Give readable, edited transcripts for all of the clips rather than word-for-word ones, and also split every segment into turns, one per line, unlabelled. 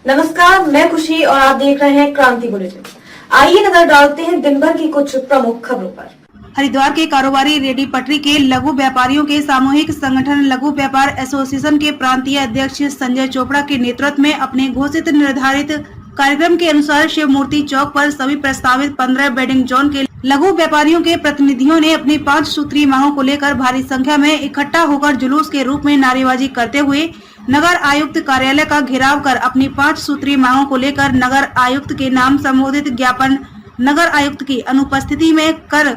नमस्कार, मैं खुशी और आप देख रहे हैं क्रांति बुलेटिन। आइए नजर डालते हैं दिन भर की कुछ प्रमुख खबरों पर।
हरिद्वार के कारोबारी रेडी पटरी के लघु व्यापारियों के सामूहिक संगठन लघु व्यापार एसोसिएशन के प्रांतीय अध्यक्ष संजय चोपड़ा के नेतृत्व में अपने घोषित निर्धारित कार्यक्रम के अनुसार शिव मूर्ति चौक पर सभी प्रस्तावित 15 वेडिंग जोन के लघु व्यापारियों के प्रतिनिधियों ने अपनी 5 सूत्रीय मांगों को लेकर भारी संख्या में इकट्ठा होकर जुलूस के रूप में नारेबाजी करते हुए नगर आयुक्त कार्यालय का घेराव कर अपनी 5 सूत्रीय मांगों को लेकर नगर आयुक्त के नाम संबोधित ज्ञापन नगर आयुक्त की अनुपस्थिति में कर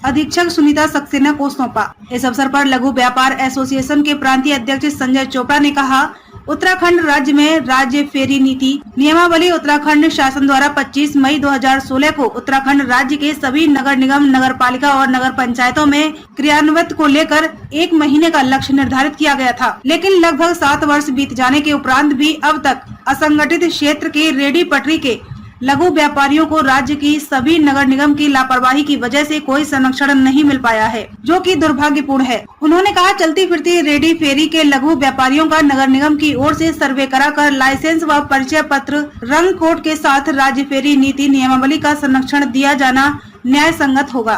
अधीक्षक सुनीता सक्सेना को सौंपा। इस अवसर पर लघु व्यापार एसोसिएशन के प्रांतीय अध्यक्ष संजय चोपड़ा ने कहा, उत्तराखंड राज्य में राज्य फेरी नीति नियमावली उत्तराखंड शासन द्वारा 25 मई 2016 को उत्तराखंड राज्य के सभी नगर निगम, नगर पालिका और नगर पंचायतों में क्रियान्वित को लेकर 1 महीने का लक्ष्य निर्धारित किया गया था, लेकिन लगभग 7 वर्ष बीत जाने के उपरांत भी अब तक असंगठित क्षेत्र के रेडी पटरी के लघु व्यापारियों को राज्य की सभी नगर निगम की लापरवाही की वजह से कोई संरक्षण नहीं मिल पाया है, जो कि दुर्भाग्यपूर्ण है। उन्होंने कहा, चलती फिरती रेडी फेरी के लघु व्यापारियों का नगर निगम की ओर से सर्वे कराकर लाइसेंस व परिचय पत्र रंग कोड के साथ राज्य फेरी नीति नियमावली का संरक्षण दिया जाना न्याय संगत होगा।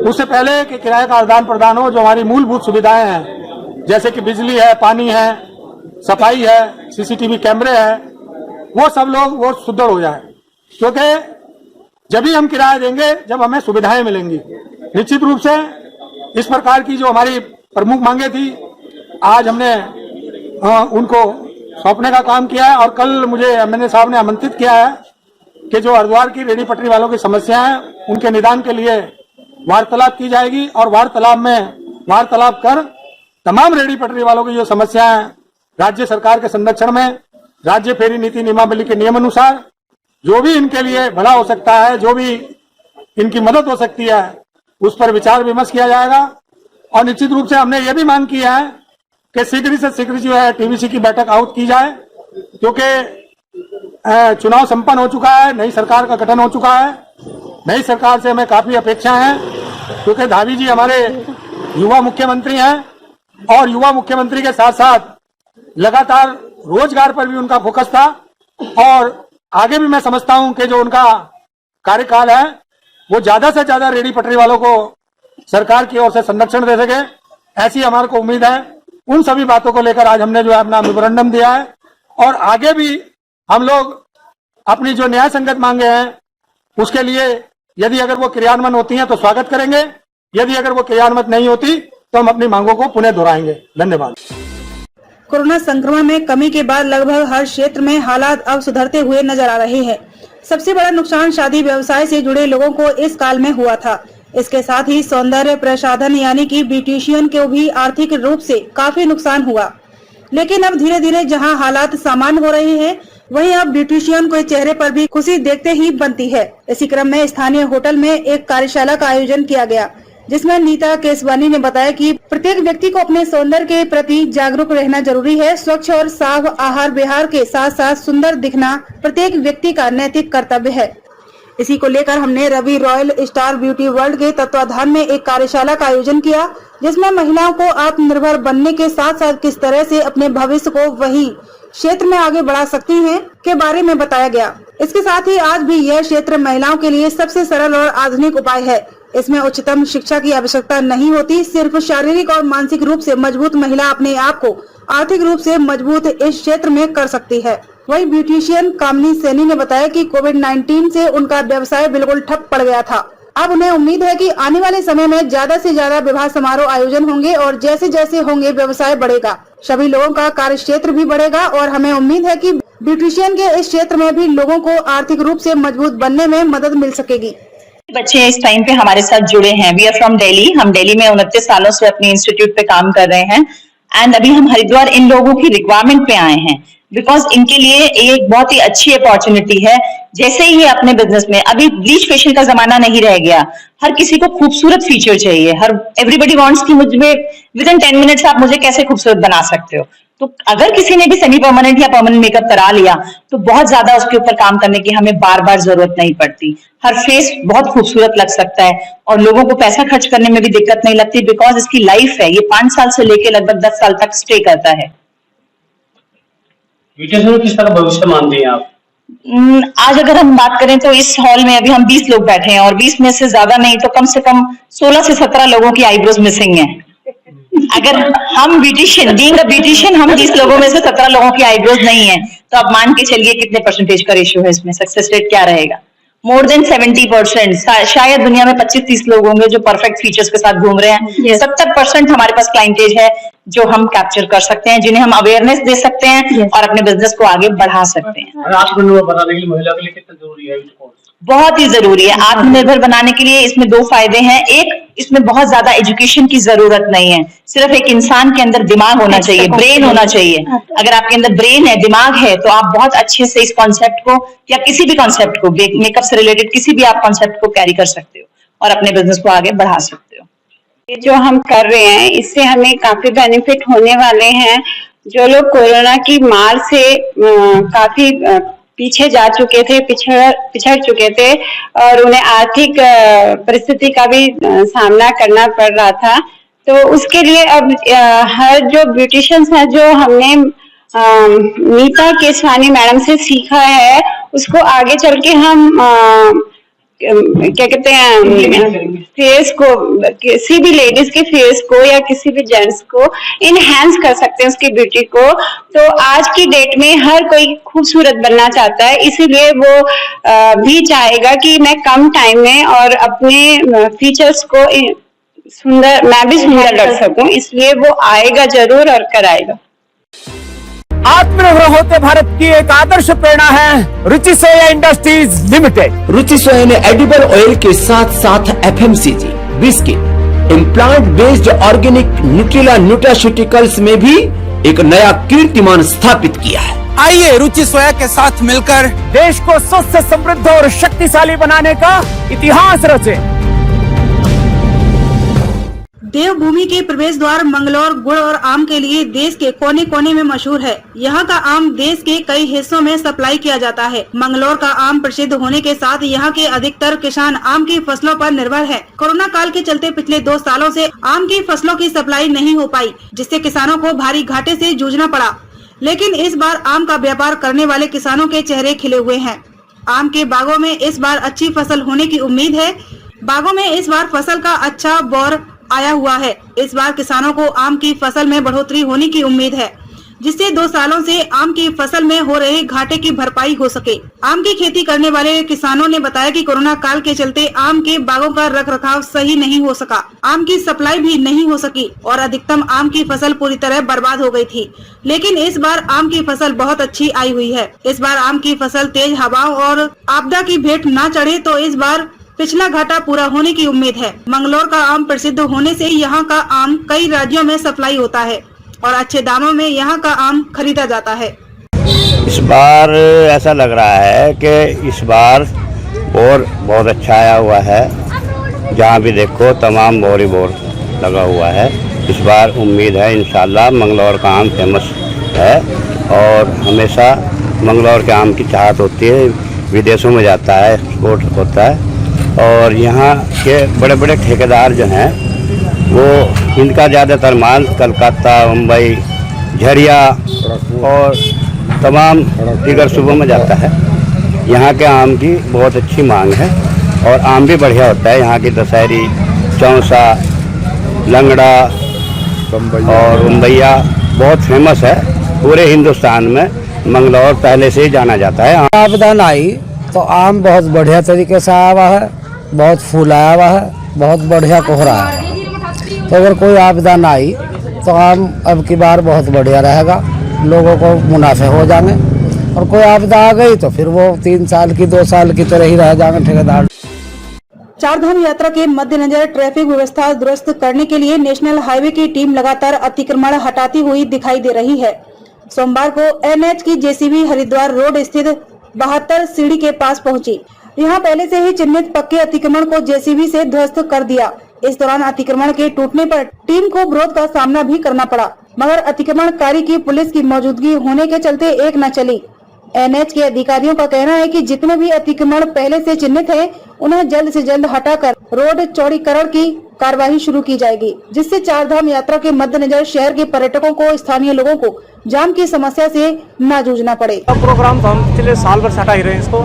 उससे पहले कि किराए का आदान प्रदान हो, जो हमारी मूलभूत सुविधाएं हैं जैसे कि बिजली है, पानी है, सफाई है, सीसीटीवी कैमरे है, वो सब लोग वो सुदृढ़ हो जाए, क्योंकि जब ही हम किराया देंगे जब हमें सुविधाएं मिलेंगी। निश्चित रूप से इस प्रकार की जो हमारी प्रमुख मांगे थी, आज हमने उनको सौंपने का काम किया है और कल मुझे एमएनए साहब ने आमंत्रित किया है कि जो हरिद्वार की रेडी पटरी वालों की समस्या है उनके निदान के लिए वार्तालाप की जाएगी और वार्तालाप कर तमाम रेडी पटरी वालों की जो समस्या है राज्य सरकार के संरक्षण में राज्य फेरी नीति नियमावली के नियम अनुसार जो भी इनके लिए भला हो सकता है, जो भी इनकी मदद हो सकती है, उस पर विचार विमर्श किया जाएगा। और निश्चित रूप से हमने ये भी मांग की है कि शीघ्र से शीघ्र जो है टीवीसी की बैठक आउट की जाए, क्योंकि चुनाव संपन्न हो चुका है, नई सरकार का गठन हो चुका है। नई सरकार से हमें काफी अपेक्षा है, क्योंकि धावी जी हमारे युवा मुख्यमंत्री हैं और युवा मुख्यमंत्री के साथ साथ लगातार रोजगार पर भी उनका फोकस था और आगे भी मैं समझता हूं कि जो उनका कार्यकाल है वो ज्यादा से ज्यादा रेडी पटरी वालों को सरकार की ओर से संरक्षण दे सके, ऐसी हमारे को उम्मीद है। उन सभी बातों को लेकर आज हमने जो है अपना मेमोरेंडम दिया है और आगे भी हम लोग अपनी जो न्याय संगत मांगे हैं उसके लिए यदि अगर वो क्रियान्वयन होती हैं तो स्वागत करेंगे, यदि अगर वो क्रियान्वित नहीं होती तो हम अपनी मांगों को पुनः दोहराएंगे। धन्यवाद।
कोरोना संक्रमण में कमी के बाद लगभग हर क्षेत्र में हालात अब सुधरते हुए नजर आ रहे हैं। सबसे बड़ा नुकसान शादी व्यवसाय से जुड़े लोगों को इस काल में हुआ था। इसके साथ ही सौंदर्य प्रसाधन यानी कि ब्यूटिशियन को भी आर्थिक रूप से काफी नुकसान हुआ, लेकिन अब धीरे धीरे जहां हालात सामान्य हो रहे हैं, वहीं अब ब्यूटिशियन के चेहरे पर भी खुशी देखते ही बनती है। इसी क्रम में स्थानीय होटल में एक कार्यशाला का आयोजन किया गया, जिसमें नीता केसवानी ने बताया कि प्रत्येक व्यक्ति को अपने सौंदर्य के प्रति जागरूक रहना जरूरी है। स्वच्छ और साफ आहार विहार के साथ साथ सुंदर दिखना प्रत्येक व्यक्ति का नैतिक कर्तव्य है। इसी को लेकर हमने Ravi Royal Star Beauty World के तत्वाधान में एक कार्यशाला का आयोजन किया, जिसमें महिलाओं को आत्मनिर्भर बनने के साथ साथ किस तरह से अपने भविष्य को वही क्षेत्र में आगे बढ़ा सकती हैं के बारे में बताया गया। इसके साथ ही आज भी यह क्षेत्र महिलाओं के लिए सबसे सरल और आधुनिक उपाय है। इसमें उच्चतम शिक्षा की आवश्यकता नहीं होती, सिर्फ शारीरिक और मानसिक रूप से मजबूत महिला अपने आप को आर्थिक रूप से मजबूत इस क्षेत्र में कर सकती है। वही ब्यूटिशियन कामनी सैनी ने बताया कि कोविड-19 से उनका व्यवसाय बिल्कुल ठप पड़ गया था। अब उन्हें उम्मीद है कि आने वाले समय में ज्यादा से ज्यादा विवाह समारोह आयोजन होंगे और जैसे जैसे होंगे व्यवसाय बढ़ेगा, सभी लोगों का कार्य क्षेत्र भी बढ़ेगा और हमें उम्मीद है कि ब्यूटिशियन के इस क्षेत्र में भी लोगों को आर्थिक रूप से मजबूत बनने में मदद मिल सकेगी।
बच्चे इस टाइम पे हमारे साथ जुड़े हैं। We are from Delhi. हम दिल्ली में 29 सालों से अपने इंस्टीट्यूट पे काम कर रहे हैं एंड अभी हम हरिद्वार इन लोगों की रिक्वायरमेंट पे आए हैं, बिकॉज इनके लिए एक बहुत ही अच्छी अपॉर्चुनिटी है। जैसे ही अपने बिजनेस में अभी ब्लीच फेशियल का जमाना नहीं रह गया, हर किसी को खूबसूरत फीचर चाहिए। हर एवरीबडी वांट्स कि मुझे विद इन 10 मिनट्स आप मुझे कैसे खूबसूरत बना सकते हो। तो अगर किसी ने भी सेमी परमानेंट या परमानेंट मेकअप करा लिया तो बहुत ज्यादा उसके ऊपर काम करने की हमें बार बार जरूरत नहीं पड़ती। हर फेस बहुत खूबसूरत लग सकता है और लोगों को पैसा खर्च करने में भी दिक्कत नहीं लगती, बिकॉज इसकी लाइफ है, ये 5 साल से लेके लगभग 10 साल तक स्टे करता है।
ब्यूटिशियन में किस तरह भविष्य मानते हैं आप?
आज अगर हम बात करें तो इस हॉल में अभी हम 20 लोग बैठे हैं और 20 में से ज्यादा नहीं तो कम से कम 16 से 17 लोगों की आईब्रोज मिसिंग है। अगर हम ब्यूटिशियन हम 20 लोगों में से 17 लोगों की आईब्रोज नहीं है तो आप मान के चलिए कितने परसेंटेज का रेशियो है इसमें, सक्सेस रेट क्या रहेगा? More than 70%। शायद दुनिया में 25-30 लोग होंगे जो परफेक्ट फीचर्स के साथ घूम रहे हैं। 70% हमारे पास क्लाइंटेज है जो हम कैप्चर कर सकते हैं, जिन्हें हम अवेयरनेस दे सकते हैं और अपने बिजनेस को आगे बढ़ा सकते हैं।
आत्मनिर्भर बनाने के लिए महिला के लिए कितना जरूरी है?
बहुत ही जरूरी है। आत्मनिर्भर बनाने के लिए इसमें 2 फायदे हैं। एक, इसमें बहुत ज्यादा एजुकेशन की जरूरत नहीं है, सिर्फ एक इंसान के अंदर दिमाग होना चाहिए, ब्रेन होना चाहिए। अगर आपके अंदर ब्रेन है, दिमाग है, तो आप बहुत अच्छे से इस कॉन्सेप्ट को या किसी भी कॉन्सेप्ट को, मेकअप से रिलेटेड किसी भी आप कॉन्सेप्ट को कैरी कर सकते हो और अपने बिजनेस को आगे बढ़ा सकते हो।
ये जो हम कर रहे हैं इससे हमें काफी बेनिफिट होने वाले हैं। जो लोग कोरोना की मार से काफी पीछे जा चुके थे, पिछड़ चुके थे और उन्हें आर्थिक परिस्थिति का भी सामना करना पड़ रहा था, तो उसके लिए अब हर जो ब्यूटिशियंस हैं जो हमने नीता केसवानी मैडम से सीखा है उसको आगे चल के हम क्या कहते हैं फेस को, किसी भी लेडीज के फेस को या किसी भी जेंट्स को इनहेंस कर सकते हैं उसकी ब्यूटी को। तो आज की डेट में हर कोई खूबसूरत बनना चाहता है, इसीलिए वो भी चाहेगा कि मैं कम टाइम में और अपने फीचर्स को मैं भी सुंदर लग सकूं, इसलिए वो आएगा जरूर और कराएगा।
आत्मनिर्भर होते भारत की एक आदर्श प्रेरणा है रुचि सोया इंडस्ट्रीज लिमिटेड।
रुचि सोया ने एडिबल ऑयल के साथ साथ FMCG, biscuit, implant based organic Nutrela nutraceuticals में भी एक नया कीर्तिमान स्थापित किया है।
आइए रुचि सोया के साथ मिलकर देश को स्वस्थ, समृद्ध और शक्तिशाली बनाने का इतिहास रचे।
देवभूमि के प्रवेश द्वार मंगलौर गुड़ और आम के लिए देश के कोने कोने में मशहूर है। यहाँ का आम देश के कई हिस्सों में सप्लाई किया जाता है। मंगलौर का आम प्रसिद्ध होने के साथ यहाँ के अधिकतर किसान आम की फसलों पर निर्भर है। कोरोना काल के चलते पिछले 2 सालों से आम की फसलों की सप्लाई नहीं हो पाई, जिससे किसानों को भारी घाटे से जूझना पड़ा। लेकिन इस बार आम का व्यापार करने वाले किसानों के चेहरे खिले हुए हैं। आम के बागों में इस बार अच्छी फसल होने की उम्मीद है। बागों में इस बार फसल का अच्छा बौर आया हुआ है। इस बार किसानों को आम की फसल में बढ़ोतरी होने की उम्मीद है, जिससे 2 सालों से आम की फसल में हो रहे घाटे की भरपाई हो सके। आम की खेती करने वाले किसानों ने बताया कि कोरोना काल के चलते आम के बागों का रखरखाव सही नहीं हो सका, आम की सप्लाई भी नहीं हो सकी और अधिकतम आम की फसल पूरी तरह बर्बाद हो गई थी। लेकिन इस बार आम की फसल बहुत अच्छी आई हुई है। इस बार आम की फसल तेज हवाओं और आपदा की भेंट न चढ़े तो इस बार पिछला घाटा पूरा होने की उम्मीद है। मंगलौर का आम प्रसिद्ध होने से यहाँ का आम कई राज्यों में सप्लाई होता है और अच्छे दामों में यहाँ का आम खरीदा जाता है।
इस बार ऐसा लग रहा है कि इस बार बोर बहुत अच्छा आया हुआ है। जहाँ भी देखो तमाम बोर ही बोर लगा हुआ है। इस बार उम्मीद है इंशाल्लाह मंगलौर का आम फेमस है और हमेशा मंगलौर के आम की चाहत होती है, विदेशों में जाता है, एक्सपोर्ट होता है। और यहाँ के बड़े बड़े ठेकेदार जो हैं वो इनका ज़्यादातर माल कलकत्ता, मुंबई, झरिया और तमाम दीगर सूबों में जाता है। यहाँ के आम की बहुत अच्छी मांग है और आम भी बढ़िया होता है। यहाँ की दशहरी, चौसा, लंगड़ा और मुंबईया बहुत फेमस है। पूरे हिंदुस्तान में मंगलौर पहले से ही जाना जाता है।
आपदा आई तो आम बहुत बढ़िया तरीके से आया हुआ है, बहुत फूल आया हुआ है, बहुत बढ़िया कोहरा है। तो अगर कोई आपदा ना आई तो आम अब की बार बहुत बढ़िया रहेगा, लोगों को मुनाफे हो जाएंगे। और कोई आपदा आ गई तो फिर वो 3 साल की 2 साल की तरह ही रह जाएंगे ठेकेदार।
चारधाम यात्रा के मद्देनजर ट्रैफिक व्यवस्था दुरुस्त करने के लिए नेशनल हाईवे की टीम लगातार अतिक्रमण हटाती हुई दिखाई दे रही है। सोमवार को NH की JCB हरिद्वार रोड स्थित 72 सीढ़ी के पास पहुंची। यहाँ पहले से ही चिन्हित पक्के अतिक्रमण को JCB से ध्वस्त कर दिया। इस दौरान अतिक्रमण के टूटने पर टीम को विरोध का सामना भी करना पड़ा, मगर अतिक्रमणकारी की पुलिस की मौजूदगी होने के चलते एक न चली। NH के अधिकारियों का कहना है कि जितने भी अतिक्रमण पहले से चिन्हित है उन्हें जल्द से जल्द हटाकर रोड चौड़ीकरण की कार्यवाही शुरू की जाएगी, जिससे 4 धाम यात्रा के मद्देनजर शहर के पर्यटकों को, स्थानीय लोगों को जाम की समस्या से न जूझना पड़े।
प्रोग्राम तो हम पिछले साल भर से हटा ही रहे हैं इसको,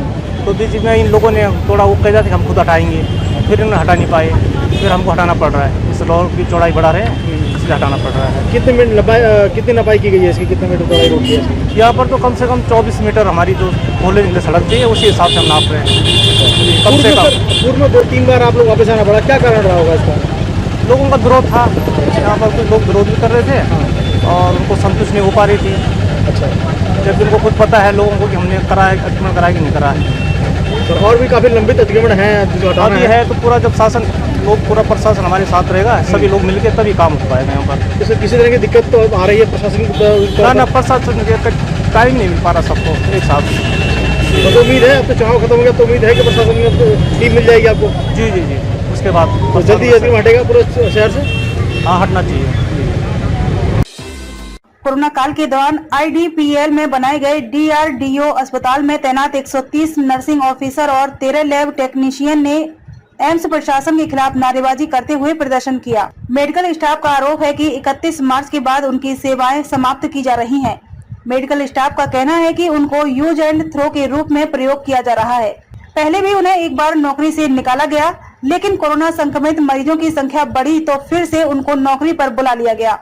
तो बीच में इन लोगों ने थोड़ा वो कह जाते हम खुद हटाएंगे, फिर इन्होंने हटा नहीं पाए, फिर हमको हटाना पड़ रहा है। इस रोड की चौड़ाई बढ़ा रहे हैं, इसलिए हटाना पड़ रहा है। कितनी लंबाई की गई है इसकी, कितने मीटर चौड़ाई रोड की है? यहाँ पर तो कम से कम 24 मीटर हमारी जो खोले सड़क थी उसी हिसाब से हम नाप रहे हैं। कम से कम पूर्व में 2-3 बार आप लोग वापस आना पड़ा, क्या कारण रहा होगा इसका? लोगों का विरोध था, यहाँ पर कुछ लोग विरोध भी कर रहे थे और उनको संतुष्ट नहीं हो पा रही थी। अच्छा, जब उनको खुद पता है लोगों को कि हमने अतिक्रमण कराया कि नहीं करा है। तो और भी काफी लंबित अतिक्रमण है अभी है, तो पूरा जब शासन लोग पूरा प्रशासन हमारे साथ रहेगा, सभी लोग मिलकर तभी काम हो पाएगा यहाँ पर। जैसे किसी तरह की दिक्कत तो आ रही है प्रशासन? ना प्रशासन टाइम नहीं मिल पा रहा सबको एक साथ। तो उम्मीद है अब तो चुनाव खत्म हो गया, तो उम्मीद है कि प्रशासन में टीम मिल जाएगी आपको? जी जी जी, उसके बाद तो जल्दी अतिक्रमण हटेगा पूरे शहर से? हाँ, हटना चाहिए।
कोरोना काल के दौरान IDPL में बनाए गए DRDO अस्पताल में तैनात 130 नर्सिंग ऑफिसर और 13 लैब टेक्नीशियन ने एम्स प्रशासन के खिलाफ नारेबाजी करते हुए प्रदर्शन किया। मेडिकल स्टाफ का आरोप है कि 31 मार्च के बाद उनकी सेवाएं समाप्त की जा रही हैं। मेडिकल स्टाफ का कहना है कि उनको यूज एंड थ्रो के रूप में प्रयोग किया जा रहा है। पहले भी उन्हें एक बार नौकरी से निकाला गया, लेकिन कोरोना संक्रमित मरीजों की संख्या बढ़ी तो फिर से उनको नौकरी पर बुला लिया गया।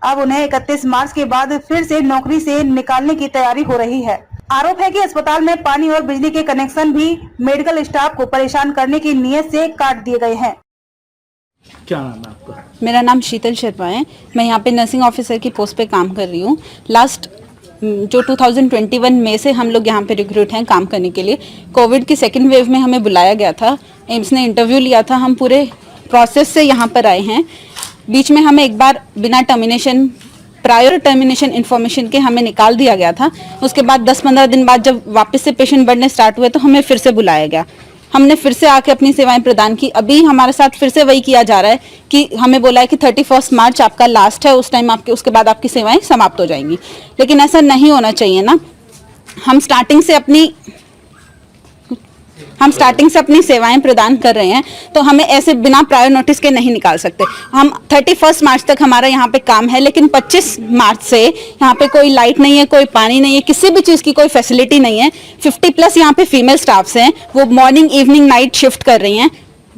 अब उन्हें 31 मार्च के बाद फिर से नौकरी से निकालने की तैयारी हो रही है। आरोप है कि अस्पताल में पानी और बिजली के कनेक्शन भी मेडिकल स्टाफ को परेशान करने की नीयत से काट दिए गए हैं।
क्या नाम है आपका?
मेरा नाम शीतल शर्मा है। मैं यहाँ पे नर्सिंग ऑफिसर की पोस्ट पे काम कर रही हूँ। लास्ट जो 2021 में से हम लोग यहाँ पे रिक्रूट हैं काम करने के लिए। कोविड की सेकेंड वेव में हमें बुलाया गया था, एम्स ने इंटरव्यू लिया था, हम पूरे प्रोसेस से यहाँ पर आए हैं। बीच में हमें एक बार बिना टर्मिनेशन, प्रायर टर्मिनेशन इन्फॉर्मेशन के हमें निकाल दिया गया था। उसके बाद 10-15 दिन बाद जब वापस से पेशेंट बढ़ने स्टार्ट हुए तो हमें फिर से बुलाया गया। हमने फिर से आके अपनी सेवाएं प्रदान की। अभी हमारे साथ फिर से वही किया जा रहा है कि हमें बोला है कि 31 मार्च आपका लास्ट है, उस टाइम आपके उसके बाद आपकी सेवाएं समाप्त हो जाएंगी। लेकिन ऐसा नहीं होना चाहिए ना। हम स्टार्टिंग से अपनी सेवाएं प्रदान कर रहे हैं, तो हमें ऐसे बिना प्रायर नोटिस के नहीं निकाल सकते। हम 31 मार्च तक हमारा यहाँ पे काम है, लेकिन 25 मार्च से यहाँ पे कोई लाइट नहीं है, कोई पानी नहीं है, किसी भी चीज़ की कोई फैसिलिटी नहीं है। 50+ यहाँ पे फीमेल स्टाफ्स हैं, वो मॉर्निंग इवनिंग नाइट शिफ्ट कर रही हैं।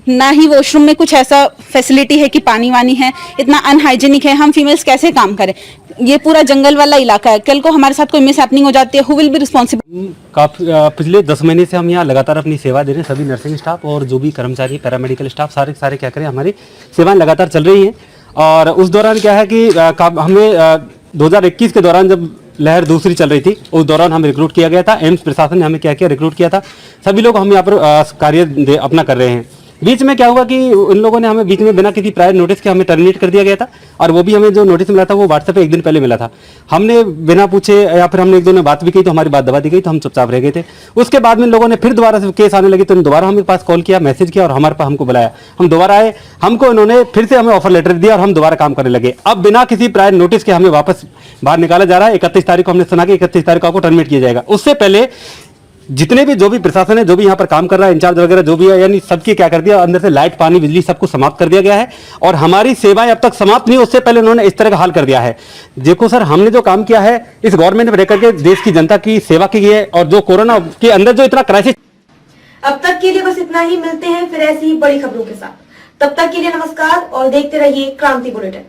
ना ही वॉशरूम में कुछ ऐसा फैसिलिटी है कि पानी वानी है, इतना अनहाइजीनिक है। हम फीमेल्स कैसे काम करें? ये पूरा जंगल वाला इलाका है, कल को हमारे साथ कोई मिस हैपनिंग हो जाती है, हु विल बी रिस्पॉन्सिबल?
काफी पिछले 10 महीने से हम यहाँ लगातार अपनी सेवा दे रहे हैं। सभी नर्सिंग स्टाफ और जो भी कर्मचारी, पैरामेडिकल स्टाफ, सारे क्या करें, हमारी सेवाएं लगातार चल रही हैं। और उस दौरान क्या है कि हमें 2021 के दौरान जब लहर दूसरी चल रही थी, उस दौरान हमें रिक्रूट किया गया था। एम्स प्रशासन ने हमें क्या किया, रिक्रूट किया था। सभी लोग हम यहाँ पर कार्य अपना कर रहे हैं। बीच में क्या हुआ कि उन लोगों ने हमें बीच में बिना किसी प्रायर नोटिस के हमें टर्मिनेट कर दिया गया था। और वो भी हमें जो नोटिस मिला था वो व्हाट्सएप पे 1 दिन पहले मिला था। हमने बिना पूछे या फिर हमने 1-2 ने बात भी की तो हमारी बात दबा दी गई, तो हम चुपचाप रह गए थे। उसके बाद में लोगों ने फिर दोबारा से केस आने लगे, तो दोबारा हमें पास कॉल किया, मैसेज किया और हमारे पास हमको बुलाया। हम दोबारा आए, हमको उन्होंने फिर से हमें ऑफर लेटर दिया और हम दोबारा काम करने लगे। अब बिना किसी प्रायर नोटिस के हमें वापस बाहर निकाला जा रहा है। 31 तारीख को हमने सुना कि 31 तारीख को आपको टर्मिनेट किया जाएगा। उससे पहले जितने भी जो भी प्रशासन है, जो भी यहाँ पर काम कर रहा है, इंचार्ज वगैरह जो भी है, यानी सबकी क्या कर दिया, अंदर से लाइट, पानी, बिजली सब कुछ समाप्त कर दिया गया है। और हमारी सेवाएं अब तक समाप्त नहीं, उससे पहले उन्होंने इस तरह का हाल कर दिया है। देखो सर, हमने जो काम किया है इस गवर्नमेंट में रहकर के देश की जनता की सेवा की है, और जो कोरोना के अंदर जो इतना क्राइसिस।
अब तक के लिए बस इतना ही। मिलते हैं फिर ऐसी ही बड़ी खबरों के साथ। तब तक के लिए नमस्कार और देखते रहिए क्रांति बुलेटिन।